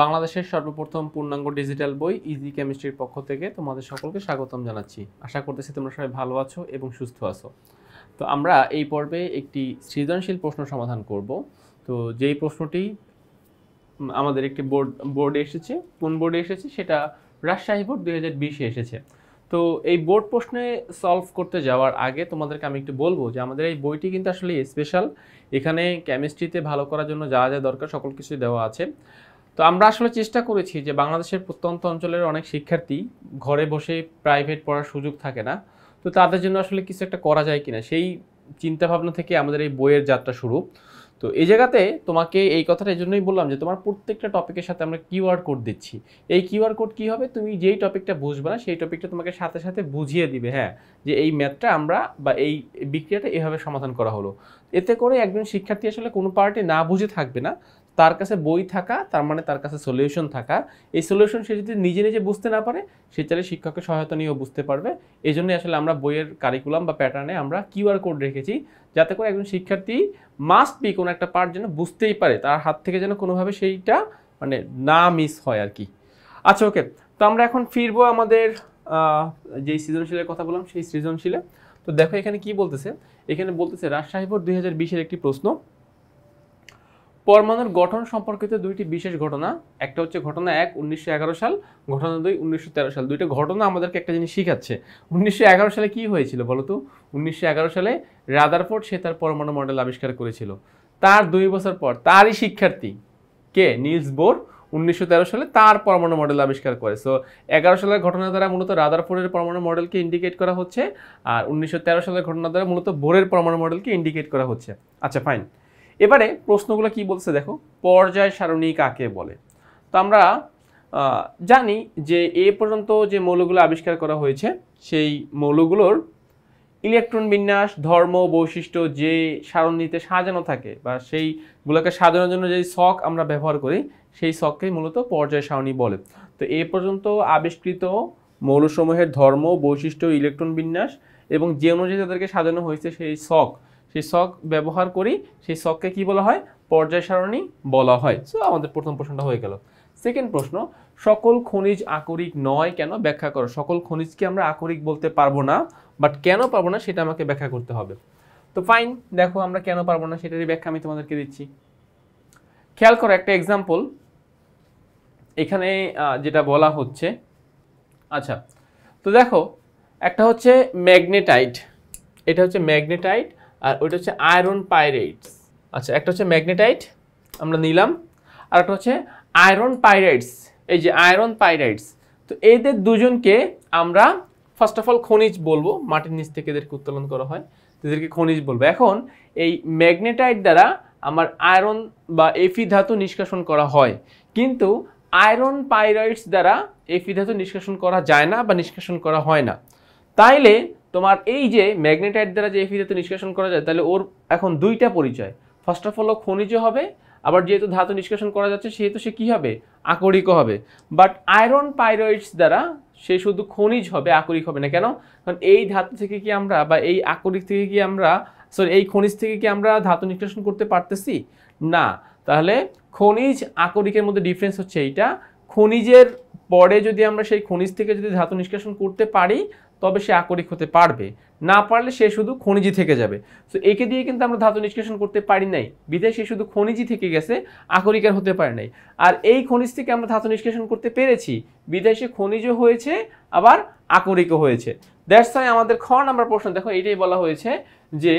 বাংলাদেশের সর্বপ্রথম পূর্ণাঙ্গ ডিজিটাল বই ইজি কেমিস্ট্রির পক্ষ থেকে তোমাদের সকলকে স্বাগতম জানাচ্ছি। আশা করতেছি তোমরা সবাই ভালো আছো এবং সুস্থ আছো। তো আমরা এই পর্বে একটি সৃজনশীল প্রশ্ন সমাধান করব। তো যেই প্রশ্নটি আমাদের একটি বোর্ডে এসেছে, কোন বোর্ডে এসেছে সেটা রাজশাহী বোর্ড 2020-এ এসেছে। তো এই বোর্ড প্রশ্নে সলভ করতে যাওয়ার আগে তোমাদেরকে আমি একটু বলবো যে আমাদের এই বইটি কিন্তু আসলে স্পেশাল। এখানে কেমিস্ট্রিতে ভালো করার জন্য যা যা দরকার সকল কিছু দেওয়া আছে। তো আমরা আসলে চেষ্টা করেছি যে বাংলাদেশের প্রত্যন্ত অঞ্চলের অনেক শিক্ষার্থী ঘরে বসে প্রাইভেট পড়ার সুযোগ থাকে না, তো তাদের জন্য আসলে কিছু একটা করা যায় কিনা সেই চিন্তাভাবনা থেকে আমাদের এই বইয়ের যাত্রা শুরু। তো এই জায়গাতে তোমাকে এই কথাটা এই জন্যই বললাম যে তোমার প্রত্যেকটা টপিকের সাথে আমরা কিউআর কোড দিচ্ছি। এই কিউআর কোড কী হবে, তুমি যেই টপিকটা বুঝবে না সেই টপিকটা তোমাকে সাথে সাথে বুঝিয়ে দিবে, হ্যাঁ যে এই ম্যাথটা আমরা বা এই বিক্রিয়াটা এভাবে সমাধান করা হলো। এতে করে একজন শিক্ষার্থী আসলে কোনো পার্টি না বুঝে থাকবে না, তার কাছে বই থাকা তার মানে তার কাছে সলিউশন থাকা। এই সলিউশন সে যদি নিজে নিজে বুঝতে না পারে সে চাইলে শিক্ষকের সহায়তা নিয়েও বুঝতে পারবে। এই জন্যই আসলে আমরা বইয়ের কারিকুলাম বা প্যাটার্নে আমরা কিউআর কোড রেখেছি, যাতে করে একজন শিক্ষার্থী মাস্ট বি কোনো একটা পার্ট যেন বুঝতেই পারে, তার হাত থেকে যেন কোনোভাবে সেইটা মানে না মিস হয় আর কি। আচ্ছা ওকে, তো আমরা এখন ফিরবো আমাদের যেই সৃজনশীলের কথা বললাম সেই সৃজনশীলে। তো দেখো এখানে কি বলতেছে, এখানে বলতেছে রাজশাহী বোর্ড 2020-এর একটি প্রশ্ন, পরমাণুর গঠন সম্পর্কিত দুইটি বিশেষ ঘটনা, একটা হচ্ছে ঘটনা 1 1911 সাল, ঘটনা 2 1913 সাল। দুইটা ঘটনা আমাদেরকে একটা জিনিস শিখাচ্ছে। 1911 সালে কি হয়েছিল বলো তো? 1911 সালে রাদারফোর্ড সে তার পরমাণু মডেল আবিষ্কার করেছিল। তার 2 বছর পর তারই শিক্ষার্থী কে নিলস বোর 1913 সালে তার পরমাণু মডেল আবিষ্কার করে। সো 11 সালের ঘটনা দ্বারা মূলত রাদারফোর্ডের পরমাণু মডেলকে ইন্ডিকেট করা হচ্ছে, আর 1913 সালের ঘটনা দ্বারা মূলত বোরের পরমাণু মডেলকে ইন্ডিকেট করা হচ্ছে। আচ্ছা ফাইন, এবারে প্রশ্নগুলো কি বলছে দেখো, পর্যায় সারণী কাকে বলে? তো আমরা জানি যে এ পর্যন্ত যে মৌলগুলো আবিষ্কার করা হয়েছে সেই মৌলগুলোর ইলেকট্রন বিন্যাস, ধর্ম, বৈশিষ্ট্য যে সারণীতে সাজানো থাকে বা সেইগুলোকে সাজানোর জন্য যেই ছক আমরা ব্যবহার করি সেই ছককেই মূলত পর্যায় সারণী বলে। তো এ পর্যন্ত আবিষ্কৃত মৌলসমূহের ধর্ম, বৈশিষ্ট্য, ইলেকট্রন বিন্যাস এবং যে অনুযায়ী তাদেরকে সাজানো হয়েছে সেই ছক ব্যবহার করি, সেই ছককে কি বলা হয়? পর্যায় সারণী বলা হয়। সো আমাদের প্রথম প্রশ্নটা হয়ে গেল। সেকেন্ড প্রশ্ন, সকল খনিজ আকরিক নয় কেন ব্যাখ্যা করো। সকল খনিজকে আমরা আকরিক বলতে পারবো না, বাট কেন পারবো না সেটা আমাকে ব্যাখ্যা করতে হবে। তো ফাইন, দেখো আমরা কেন পারবো না সেটারই ব্যাখ্যা আমি তোমাদেরকে দিচ্ছি। খেয়াল করো একটা এক্সাম্পল এখানে যেটা বলা হচ্ছে। আচ্ছা তো দেখো একটা হচ্ছে ম্যাগনেটাইট, এটা হচ্ছে ম্যাগনেটাইট, আর ওইটা হচ্ছে আয়রন পাইরাইটস। আচ্ছা একটা হচ্ছে ম্যাগনেটাইট আমরা নিলাম, আর একটা হচ্ছে আয়রন পাইরাইটস। এই যে আয়রন পাইরাইটস, তো এদের দুজনকে আমরা ফার্স্ট অফ অল খনিজ বলবো, মাটির নিচ থেকে এদেরকে উত্তোলন করা হয়, এদেরকে খনিজ বলবো। এখন এই ম্যাগনেটাইট দ্বারা আমার আয়রন বা এফি ধাতু নিষ্কাশন করা হয়, কিন্তু আয়রন পাইরাইটস দ্বারা এফি ধাতু নিষ্কাশন করা যায় না বা নিষ্কাশন করা হয় না। তাইলে তোমার এই যে ম্যাগনেটাইট দ্বারা যে এফি ধাতু নিষ্কাশন করা যায়, তাহলে ওর এখন দুইটা পরিচয়। ফার্স্ট অফ অল খনিজ হবে, আবার যেহেতু ধাতু নিষ্কাশন করা যাচ্ছে সেহেতু সে কী হবে? আকরিকও হবে। বাট আয়রন পাইরাইটস দ্বারা সে শুধু খনিজ হবে, আকরিক হবে না। কেন? কারণ এই ধাতু থেকে কি আমরা বা এই আকরিক থেকে কি আমরা এই খনিজ থেকে কি আমরা ধাতু নিষ্কাশন করতে পারতেছি না। তাহলে খনিজ আকরিকের মধ্যে ডিফারেন্স হচ্ছে এইটা। খনিজের পরে যদি আমরা সেই খনিজ থেকে যদি ধাতু নিষ্কাশন করতে পারি তবে সে আকরিক হতে পারবে, না পারলে সে শুধু খনিজই থেকে যাবে। তো একে দিয়ে কিন্তু আমরা ধাতু নিষ্কাশন করতে পারি নাই, বিধায় সে শুধু খনিজই থেকে গেছে, আকরিক আর হতে পারে নাই। আর এই খনিজ থেকে আমরা ধাতু নিষ্কাশন করতে পেরেছি, বিধায় সে খনিজও হয়েছে আবার আকরিকও হয়েছে। দ্যাটস ওয়াই আমাদের খ নাম্বার প্রশ্ন দেখো এইটাই বলা হয়েছে যে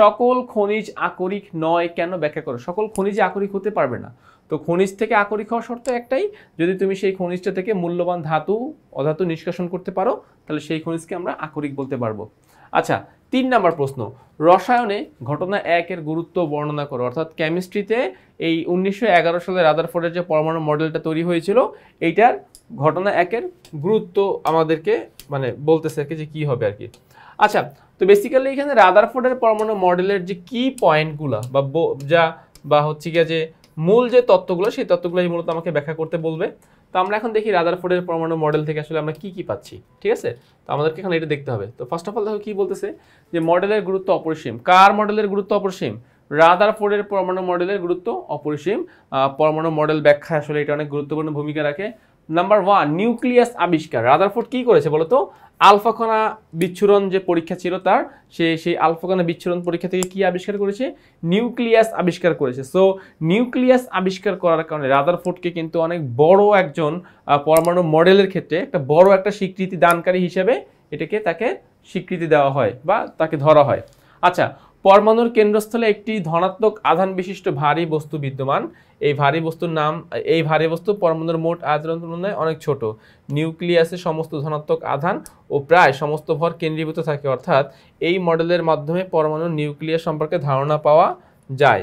সকল খনিজ আকরিক নয় কেন ব্যাখ্যা করো। সকল খনিজ আকরিক হতে পারবে না। তো খনিজ থেকে আকরিক হওয়ার শর্ত একটাই, যদি তুমি সেই খনিজটা থেকে মূল্যবান ধাতু অধাতু নিষ্কাশন করতে পারো তাহলে সেই খনিজকে আমরা আকরিক বলতে পারবো। আচ্ছা 3 নাম্বার প্রশ্ন, রসায়নে ঘটনা 1 এর গুরুত্ব বর্ণনা করো। অর্থাৎ কেমিস্ট্রিতে এই 1911 সালে রাদারফোর্ডের যে পরমাণু মডেলটা তৈরি হয়েছিল এইটার ঘটনা 1 এর গুরুত্ব আমাদেরকে মানে বলতেছে আর কি যে কী হবে আর কি। আচ্ছা তো বেসিক্যালি এখানে রাদারফোর্ডের পরমাণু মডেলের যে কি পয়েন্টগুলো বা হচ্ছে গিয়ে যে মূল যে তত্ত্বগুলো সেই তত্ত্বগুলোই মূলত আমাকে ব্যাখ্যা করতে বলবে। তো আমরা এখন দেখি রাদারফোর্ডের পরমাণু মডেল থেকে আসলে আমরা কি পাচ্ছি, ঠিক আছে? তো আমাদেরকে এখানে এটা দেখতে হবে। তো ফার্স্ট অফ অল দেখো কি বলতেছে যে মডেলের গুরুত্ব অপরিসীম। কার মডেলের গুরুত্ব অপরিসীম? রাদারফোর্ডের পরমাণু মডেলের গুরুত্ব অপরিসীম। পরমাণু মডেল ব্যাখ্যা আসলে এটা অনেক গুরুত্বপূর্ণ ভূমিকা রাখে। নাম্বার 1, নিউক্লিয়াস আবিষ্কার। রাদারফোর্ড কি করেছে বলতো? আলফা কণা বিচ্ছুরণ যে পরীক্ষা ছিল তার, সেই আলফা কণা বিচ্ছুরণ পরীক্ষা থেকে কি আবিষ্কার করেছে? নিউক্লিয়াস আবিষ্কার করেছে। সো নিউক্লিয়াস আবিষ্কার করার কারণে রাদারফোর্ডকে কিন্তু অনেক বড় একজন পরমাণু মডেলের ক্ষেত্রে একটা বড় একটা স্বীকৃতি দানকারী হিসেবে তাকে স্বীকৃতি দেওয়া হয় বা তাকে ধরা হয়। আচ্ছা, পরমাণুর কেন্দ্রস্থলে একটি ধনাত্মক আধান বিশিষ্ট ভারী বস্তু বিদ্যমান। এই ভারী বস্তু পরমাণুর মোট আয়তনের তুলনায় অনেক ছোট। নিউক্লিয়াসে সমস্ত ধনাত্মক আধান ও প্রায় সমস্ত ভর কেন্দ্রীভূত থাকে। অর্থাৎ এই মডেলের মাধ্যমে পরমাণুর নিউক্লিয়াস সম্পর্কে ধারণা পাওয়া যায়।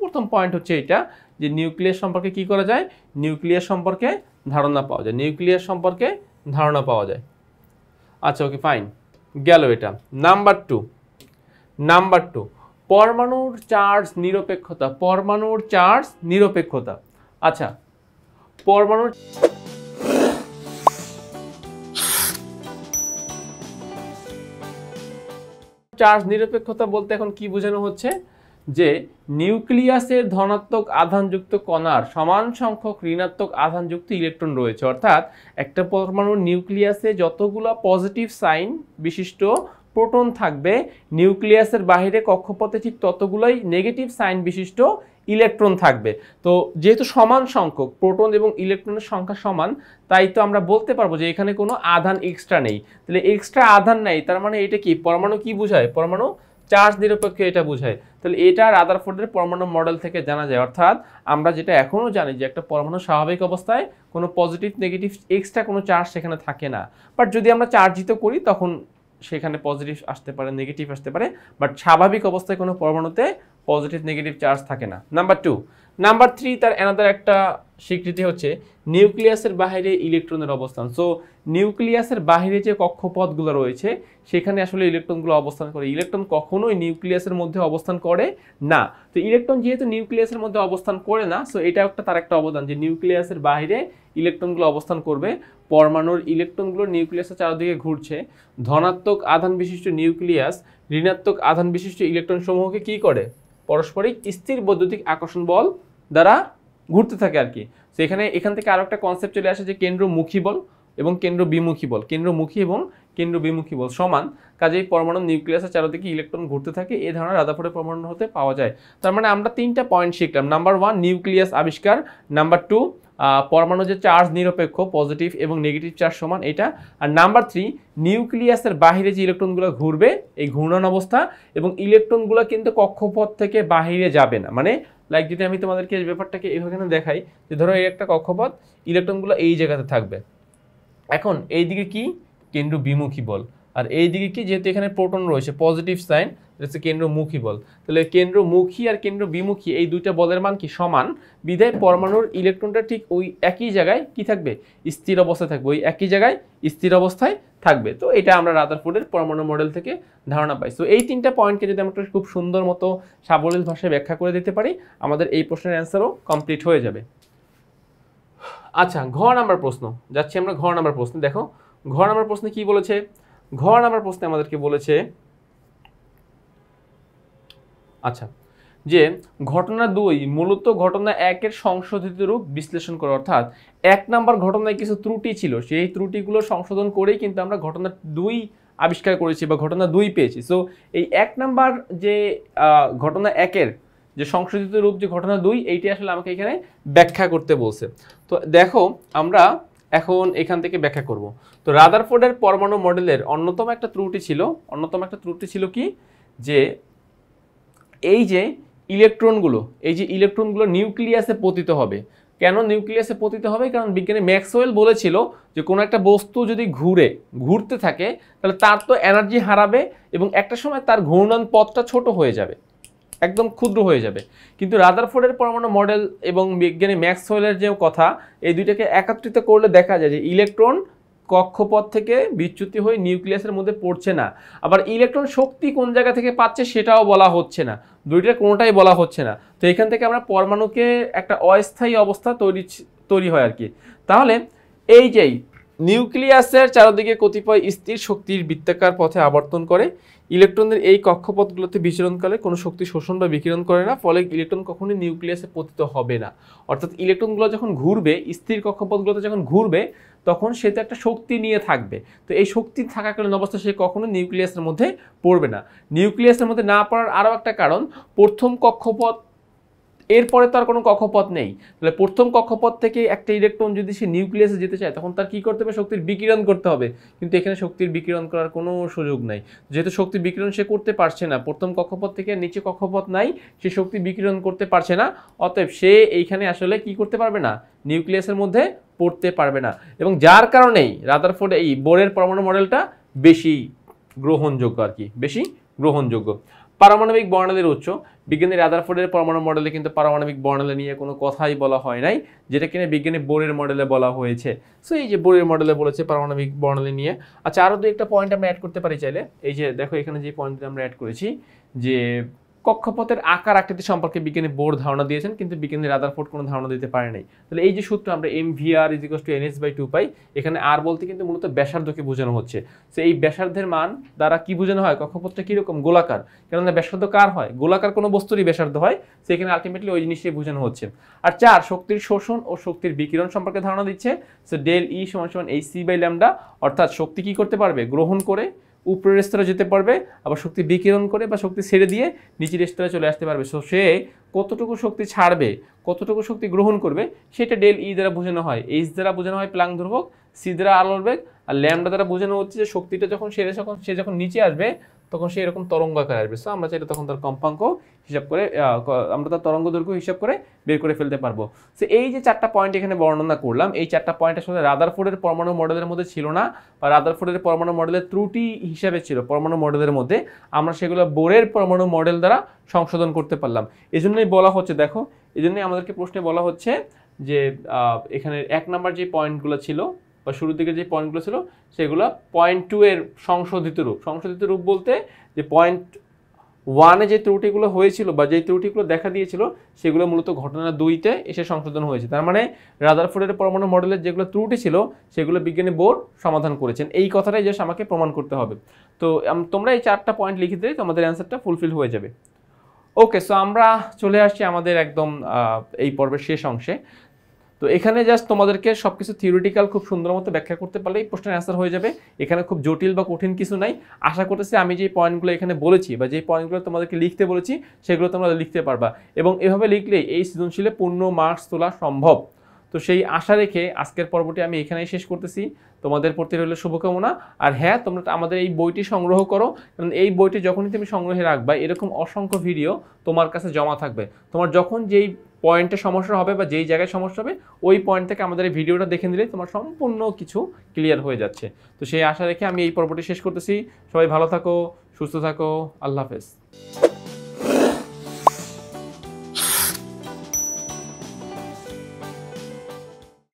প্রথম পয়েন্ট হচ্ছে এটা, যে নিউক্লিয়াস সম্পর্কে কি করা যায়? নিউক্লিয়াস সম্পর্কে ধারণা পাওয়া যায়। আচ্ছা, ওকে, ফাইন, গেল এটা। নাম্বার টু, পরমাণুর চার্জ নিরপেক্ষতা। আচ্ছা, পরমাণুর চার্জ নিরপেক্ষতা বলতে এখন কি বোঝানো হচ্ছে? যে নিউক্লিয়াসের ধনাত্মক আধানযুক্ত কণার সমান সংখ্যক ঋণাত্মক আধানযুক্ত ইলেকট্রন রয়েছে। অর্থাৎ একটা পরমাণুর নিউক্লিয়াসে যতগুলো পজিটিভ সাইন বিশিষ্ট প্রোটন থাকবে, নিউক্লিয়াসের বাইরে কক্ষপথে ঠিক ততগুলোই নেগেটিভ সাইন বিশিষ্ট ইলেকট্রন থাকবে। তো যেহেতু সমান সংখ্যক প্রোটন এবং ইলেকট্রনের সংখ্যা সমান, তাই তো আমরা বলতে পারবো যে এখানে কোনো আধান এক্সট্রা নেই। তাহলে এক্সট্রা আধান নেই, তার মানে এটা কি? পরমাণু কি বোঝায়? পরমাণু চার্জ নিরপেক্ষ এটা বোঝায়। তাহলে এটা রাদারফোর্ডের পরমাণু মডেল থেকে জানা যায়। অর্থাৎ আমরা যেটা এখনো জানি যে একটা পরমাণু স্বাভাবিক অবস্থায় কোনো পজিটিভ নেগেটিভ এক্সট্রা কোনো চার্জ সেখানে থাকে না। বাট যদি আমরা চার্জিত করি তখন সেখানে পজিটিভ আসতে পারে, নেগেটিভ আসতে পারে, বাট স্বাভাবিক অবস্থায় কোনো পরমাণুতে পজিটিভ নেগেটিভ চার্জ থাকে না। নাম্বার 3, তার অ্যানাদার একটা স্বীকৃতি হচ্ছে নিউক্লিয়াসের বাইরে ইলেকট্রনের অবস্থান। সো নিউক্লিয়াসের বাইরে যে কক্ষপথগুলো রয়েছে সেখানে আসলে ইলেকট্রনগুলো অবস্থান করে। ইলেকট্রন কখনোই নিউক্লিয়াসের মধ্যে অবস্থান করে না। তো ইলেকট্রন যেহেতু নিউক্লিয়াসের মধ্যে অবস্থান করে না, সো এটা তার একটা অবদান যে নিউক্লিয়াসের বাইরে ইলেকট্রনগুলো অবস্থান করবে। পরমাণুর ইলেকট্রনগুলো নিউক্লিয়াসের চারদিকে ঘুরছে। ধনাত্মক আধান বিশিষ্ট নিউক্লিয়াস ঋণাত্মক আধান বিশিষ্ট ইলেকট্রন সমূহকে কি করে? পারস্পরিক স্থির বৈদ্যুতিক আকর্ষণ বল দ্বারা ঘুরতে থাকে আর কি। তো এখান থেকে আরো একটা কনসেপ্ট চলে আসে যে কেন্দ্রমুখী বল এবং কেন্দ্রবিমুখী বল। কেন্দ্রমুখী এবং কেন্দ্রবিমুখী বল সমান, কাজেই পরমাণু নিউক্লিয়াসের চারদিকে ইলেকট্রন ঘুরতে থাকে। এই ধারণা রাদারফোর্ডের পরমাণু হতে পাওয়া যায়। তার মানে আমরা 3টা পয়েন্ট শিখলাম। নাম্বার 1, নিউক্লিয়াস আবিষ্কার। নাম্বার 2, পরমাণু যে চার্জ নিরপেক্ষ, পজিটিভ এবং নেগেটিভ চার্জ সমান এটা। আর নাম্বার 3, নিউক্লিয়াসের বাহিরে যে ইলেকট্রনগুলো ঘুরবে এই ঘূর্ণন অবস্থা, এবং ইলেকট্রনগুলো কিন্তু কক্ষপথ থেকে বাহিরে যাবে না। মানে লাইক যদি আমি তোমাদেরকে এই ব্যাপারটাকে এইভাবে দেখাই, যে ধরো এই একটা কক্ষপথ, ইলেকট্রনগুলো এই জায়গাতে থাকবে। এখন এই দিকে কি? কেন্দ্রবিমুখী বল। আর এই দিকে কি? যেহেতু এখানে প্রোটন রয়েছে পজিটিভ সাইন, হচ্ছে কেন্দ্রমুখী বল। তাহলে কেন্দ্রমুখী আর কেন্দ্রবিমুখী এই দুইটা বলের মান কি? সমান। বিধায় পরমাণুর ইলেকট্রনটা ঠিক ওই একই জায়গায় কি থাকবে? স্থির অবস্থায় থাকবে, ওই একই জায়গায় স্থির অবস্থায় থাকবে। তো এটা আমরা রাদারফোর্ডের পরমাণু মডেল থেকে ধারণা পাই। সো এই 3টা পয়েন্টকে যদি আমরা খুব সুন্দর মতো সাবলীল ভাষায় ব্যাখ্যা করে দিতে পারি, আমাদের এই প্রশ্নের অ্যান্সারও কমপ্লিট হয়ে যাবে। আচ্ছা, ঘ নাম্বার প্রশ্ন যাচ্ছি আমরা। ঘ নাম্বার প্রশ্ন দেখো, ঘ নাম্বার প্রশ্নে কি বলেছে? ঘ নাম্বার প্রশ্নে আমাদেরকে বলেছে আচ্ছা, যে ঘটনা 2 মূলত ঘটনা 1-এর সংশোধিত রূপ বিশ্লেষণ করে। অর্থাৎ 1 নাম্বার ঘটনায় কিছু ত্রুটি ছিল, সেই ত্রুটিগুলো সংশোধন করেই কিন্তু আমরা ঘটনা 2 আবিষ্কার করেছি বা ঘটনা 2 পেয়েছি। সো এই 1 নাম্বার যে ঘটনা 1-এর যে সংশোধিত রূপ যে ঘটনা 2, এইটি আসলে আমাকে এখানে ব্যাখ্যা করতে বলছে। তো দেখো আমরা এখন এখান থেকে ব্যাখ্যা করব। তো রাদারফোর্ডের পরমাণু মডেলের অন্যতম একটা ত্রুটি ছিল কি? যে এই যে ইলেকট্রনগুলো নিউক্লিয়াসে পতিত হবে। কেন নিউক্লিয়াসে পতিত হবে? কারণ বিজ্ঞানী ম্যাক্সওয়েল বলেছিল যে কোনো একটা বস্তু যদি ঘুরতে থাকে তাহলে তার তো এনার্জি হারাবে এবং একটা সময় তার ঘূর্ণন পথটা ছোট হয়ে যাবে, একদম ক্ষুদ্র হয়ে যাবে। কিন্তু রাদারফোর্ডের পরমাণু মডেল এবং বিজ্ঞানী ম্যাক্সওয়েলের যে কথা, এই দুইটাকে একত্রিত করলে দেখা যায় যে ইলেকট্রন কক্ষপথ থেকে বিচ্যুতি হয়ে নিউক্লিয়াসের মধ্যে পড়ছে না। আবার ইলেকট্রন শক্তি কোন জায়গা থেকে পাচ্ছে সেটাও বলা হচ্ছে না, দুইটার কোনোটাই বলা হচ্ছে না। তো এখান থেকে আমরা পরমাণুকে একটা অস্থায়ী অবস্থা তৈরি হয় আর কি। তাহলে এই যেই নিউক্লিয়াসের চারদিকে কতিপয় স্থির শক্তির বৃত্তাকার পথে আবর্তন করে। ইলেকট্রনদের এই কক্ষপথগুলোতে বিচরণকালে কোনো শক্তি শোষণ বা বিকিরণ করে না, ফলে ইলেকট্রন কখনোই নিউক্লিয়াসে পতিত হবে না। অর্থাৎ ইলেকট্রনগুলো যখন ঘুরবে, স্থির কক্ষপথগুলোতে যখন ঘুরবে, তখন সে তো একটা শক্তি নিয়ে থাকবে। তো এই শক্তি থাকাকালীন অবস্থায় সে কখনো নিউক্লিয়াসের মধ্যে পড়বে না। নিউক্লিয়াসের মধ্যে না পড়ার আরও একটা কারণ, প্রথম কক্ষপথ এরপরে তার কোনো কক্ষপথ নেই। তাহলে প্রথম কক্ষপথ থেকে একটা ইলেকট্রন যদি সে নিউক্লিয়াসে যেতে চায়, তখন তার কি করতে হবে? শক্তির বিকিরণ করতে হবে। কিন্তু এখানে শক্তির বিকিরণ করার কোনো সুযোগ নাই। যেহেতু শক্তির বিকিরণ সে করতে পারছে না, প্রথম কক্ষপথ থেকে নিচে কক্ষপথ নাই, সে শক্তি বিকিরণ করতে পারছে না, অতএব সে এইখানে আসলে কি করতে পারবে না? নিউক্লিয়াসের মধ্যে পড়তে পারবে না। এবং যার কারণেই রাদারফোর্ড এই বোরের পরমাণু মডেলটা বেশি গ্রহণযোগ্য, আর কি বেশি গ্রহণযোগ্য। পারমাণবিক বর্ণালীর উৎস, বিজ্ঞানী রাদারফোর্ডের পরমাণু মডেলে কিন্তু পারমাণবিক বর্ণালী নিয়ে কোনো কথাই বলা হয় নাই, যেটা কিনা বিজ্ঞানী বোরের মডেলে বলা হয়েছে। সো এই যে বোরের মডেলে বলেছে পারমাণবিক বর্ণালী নিয়ে। আচ্ছা, আরও দু একটা পয়েন্ট আমরা অ্যাড করতে পারি চাইলে। এই যে দেখো এখানে যে পয়েন্টটা আমরা অ্যাড করেছি, যে কক্ষপথের আকার আকৃতি সম্পর্কে বিজ্ঞানী বোর ধারণা দিয়েছেন, কিন্তু বিজ্ঞানী রাদারফোর্ড কোনো ধারণা দিতে পারে নাই। তাহলে এই যে সূত্র আমরা mvr = ns/2 পাই, এখানে আর বলতে কিন্তু মূলত ব্যাসার্ধকে বোঝানো হচ্ছে। তো এই ব্যাসার্ধের মান দ্বারা কি বোঝানো হয়? কক্ষপথটা কীরকম? গোলাকার। কেননা ব্যাসার্ধ কার হয়? গোলাকার কোনো বস্তুরই ব্যাসার্ধ হয়। সেখানে আলটিমেটলি ওই জিনিসটাই বোঝানো হচ্ছে। আর 4, শক্তির শোষণ ও শক্তির বিকিরণ সম্পর্কে ধারণা দিচ্ছে। সো ডেল ই = hc/λ, অর্থাৎ শক্তি কি করতে পারবে? গ্রহণ করে উপরের স্তরে যেতে পারবে, আবার শক্তি বিকিরণ করে বা শক্তি ছেড়ে দিয়ে নিচের স্তরে চলে আসতে পারবে। সো সে কতটুকু শক্তি ছাড়বে, কতটুকু শক্তি গ্রহণ করবে, সেটা ডেল ই দ্বারা বোঝানো হয়। এইচ দ্বারা বোঝানো হয় প্লাঙ্ক ধ্রুবক, সি দ্বারা আলোর বেগ, আর ল্যামডা দ্বারা বোঝানো হচ্ছে যে শক্তিটা যখন সে যখন নিচে আসবে, তখন সে এরকম তরঙ্গ আকারে আসবে। সো আমরা চাইলে তখন তার কম্পাঙ্ক হিসাব করে, আমরা তার তরঙ্গ দৈর্ঘ্য হিসাব করে বের করে ফেলতে পারবো। সো এই যে 4টা পয়েন্ট এখানে বর্ণনা করলাম, এই 4টা পয়েন্ট আসলে রাদারফোর্ডের পরমাণু মডেলের মধ্যে ছিল না, বা রাদারফোর্ডের পরমাণু মডেলের ত্রুটি হিসাবে ছিল পরমাণু মডেলের মধ্যে। আমরা সেগুলো বোরের পরমাণু মডেল দ্বারা সংশোধন করতে পারলাম। এই জন্যই বলা হচ্ছে, দেখো এই জন্যই আমাদেরকে প্রশ্নে বলা হচ্ছে যে এখানে 1 নাম্বার যে পয়েন্টগুলো ছিল বা শুরুর দিকে যে পয়েন্টগুলো ছিল, সেগুলো পয়েন্ট 2 এর সংশোধিত রূপ। সংশোধিত রূপ বলতে যে পয়েন্ট 1-এ যে ত্রুটিগুলো হয়েছিল বা যে ত্রুটিগুলো দেখা দিয়েছিল, সেগুলো মূলত ঘটনা 2-তে এসে সংশোধন হয়েছে। তার মানে রাদারফোর্ডের পরমাণু মডেলের যেগুলো ত্রুটি ছিল, সেগুলো বিজ্ঞানী বোর সমাধান করেছেন। এই কথাটাই জাস্ট আমাকে প্রমাণ করতে হবে। তো তোমরা এই 4টা পয়েন্ট লিখে দিলে তোমাদের অ্যান্সারটা ফুলফিল হয়ে যাবে। ওকে, সো আমরা চলে আসছি আমাদের একদম এই পর্বের শেষ অংশে। তো এখানে জাস্ট তোমাদেরকে সব কিছু থিওরিটিক্যাল খুব সুন্দর মতো ব্যাখ্যা করতে পারলেই প্রশ্নের অ্যান্সার হয়ে যাবে। এখানে খুব জটিল বা কঠিন কিছু নাই। আশা করতেছি আমি যে পয়েন্টগুলো এখানে বলেছি বা যে পয়েন্টগুলো তোমাদেরকে লিখতে বলেছি, সেগুলো তোমরা লিখতে পারবা, এবং এভাবে লিখলেই এই সৃজনশীলে পূর্ণ মার্কস তোলা সম্ভব। তো সেই আশা রেখে আজকের পর্বটি আমি এখানেই শেষ করতেছি। তোমাদের প্রতি রইল শুভকামনা। আর হ্যাঁ, তোমরা আমাদের এই বইটি সংগ্রহ করো, কারণ এই বইটি যখনই তুমি সংগ্রহে রাখবা, এরকম অসংখ্য ভিডিও তোমার কাছে জমা থাকবে। তোমার যখন যেই পয়েন্টে সমস্যা হবে বা যেই জায়গায় সমস্যা হবে, ওই পয়েন্ট থেকে আমাদের এই ভিডিওটা দেখে নিলে তোমার সম্পূর্ণ কিছু ক্লিয়ার হয়ে যাচ্ছে। তো সেই আশা রেখে আমি এই পর্বটি শেষ করতেছি। সবাই ভালো থাকো, সুস্থ থাকো, আল্লাহ হাফেজ।